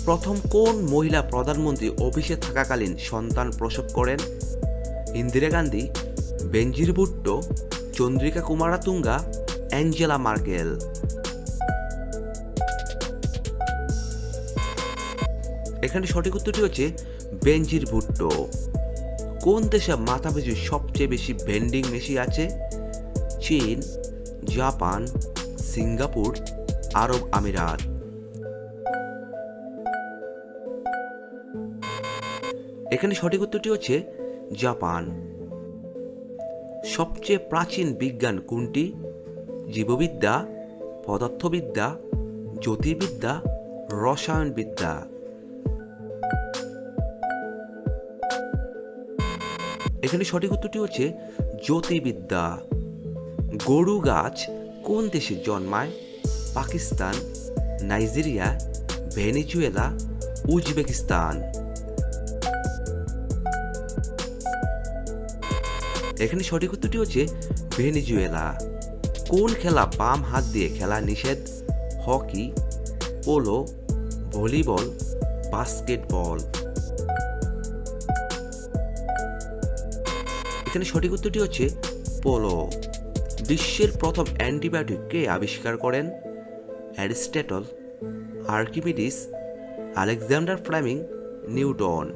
প্রথম কোন মহিলা প্রধানমন্ত্রী অফিসে থাকাকালীন সন্তান প্রসব করেন? ইন্দিরা গান্ধী, বেনজির ভুট্টো, চন্দ্রিকা কুমারাতুঙ্গা, অ্যাঞ্জেলা মার্কেল। এখানে সঠিক উত্তরটি হচ্ছে বেনজির ভুট্টো। কোন দেশে মাথাপিছু সবচেয়ে বেশি ভেন্ডিং মেশিন আছে? চীন, জাপান, সিঙ্গাপুর, আরব আমিরাত। এখানে সঠিক উত্তরটি হচ্ছে জাপান। সবচেয়ে প্রাচীন বিজ্ঞান কোনটি? জীববিদ্যা, পদার্থবিদ্যা, জ্যোতির্বিদ্যা, রসায়নবিদ্যা। এখানে সঠিক উত্তরটি হচ্ছে জ্যোতির্বিদ্যা। গরু গাছ কোন দেশে জন্মায়? Pakistan, Nigeria, Venezuela, Uzbekistan. এখানে সঠিক উত্তরটি হচ্ছে ভেনেজুয়েলা। কোন খেলা বাম হাত দিয়ে খেলা নিষেধ? Hockey, polo, volleyball, basketball. এখানে সঠিক উত্তরটি হচ্ছে পোলো। বিশ্বের প্রথম অ্যান্টিবায়োটিক কে আবিষ্কার করেন? Aristotle, Archimedes, Alexander Fleming, Newton.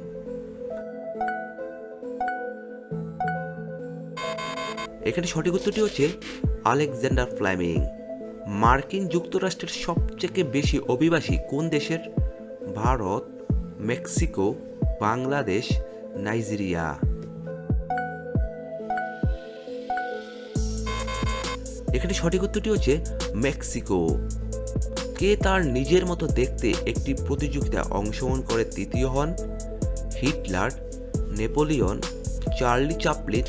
এখানে সঠিক উত্তরটি হচ্ছে আলেকজান্ডার ফ্লেমিং। মার্কিন যুক্তরাষ্ট্রের সবচেয়ে বেশি অভিবাসী কোন দেশের? Bharat, Mexico, Bangladesh, Nigeria. এখানে সঠিক উত্তরটি হচ্ছে মেক্সিকো। কে তার নিজের মতো দেখতে একটি প্রতিযোগিতায় অংশগ্রহণ করে তৃতীয় হন? Hitler, Napoleon, Charlie Chaplin,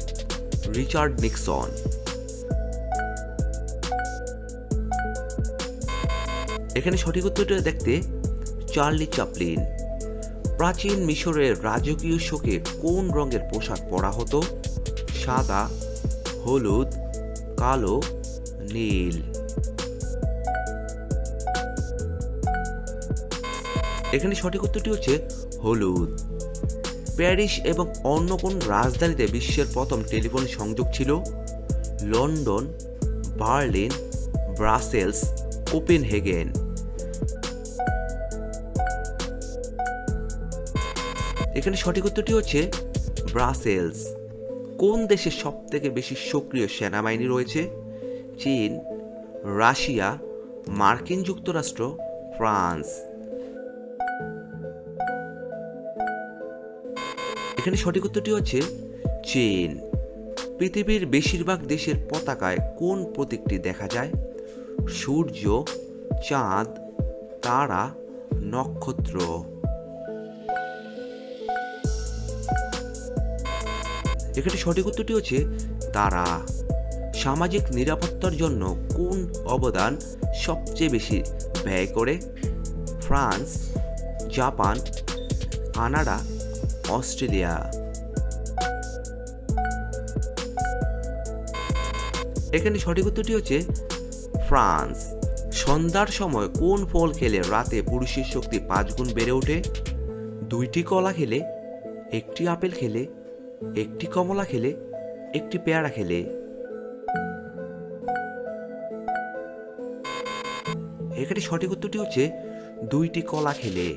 Richard Nixon. এখানে সঠিক উত্তরটি দেখতে চার্লি চ্যাপলিন। প্রাচীন মিশরের রাজকীয় শোকে কোন রঙের পোশাক পরা হতো? সাদা, হলুদ, কালো, নীল। এখানে সঠিক উত্তরটি হচ্ছে হলুদ। প্যারিস এবং অন্য কোন রাজধানীতে বিশ্বের প্রথম টেলিফোন সংযোগ ছিল? London, Berlin, Brussels, Copenhagen. এখানে সঠিক উত্তরটি হচ্ছে ব্রাসেলস। কোন দেশে সবথেকে বেশি সক্রিয় সেনাবাহিনী রয়েছে? চীন, রাশিয়া, মার্কিন যুক্তরাষ্ট্র, ফ্রান্স। এখানে সঠিক উত্তরটি হচ্ছে চীন। পৃথিবীর বেশিরভাগ দেশের পতাকায় কোন প্রতীকটি দেখা যায়? সূর্য, চাঁদ, তারা, নক্ষত্র। এখানে সঠিক উত্তরটি হচ্ছে তারা। সামাজিক নিরাপত্তার জন্য কোন অবদান সবচেয়ে বেশি ব্যয় করে? France, Japan, Canada, Australia. এখানে সঠিক উত্তরটি হচ্ছে ফ্রান্স। সন্ধ্যার সময় কোন ফল খেলে রাতে পুরুষের শক্তি 5 গুণ বেড়ে ওঠে? 2টি কলা খেলে, 1টি আপেল খেলে, 1টি কমলা খেলে, 1টি পেয়ারা খেলে। এখানে সঠিক উত্তরটি হচ্ছে 2টি কলা খেলে।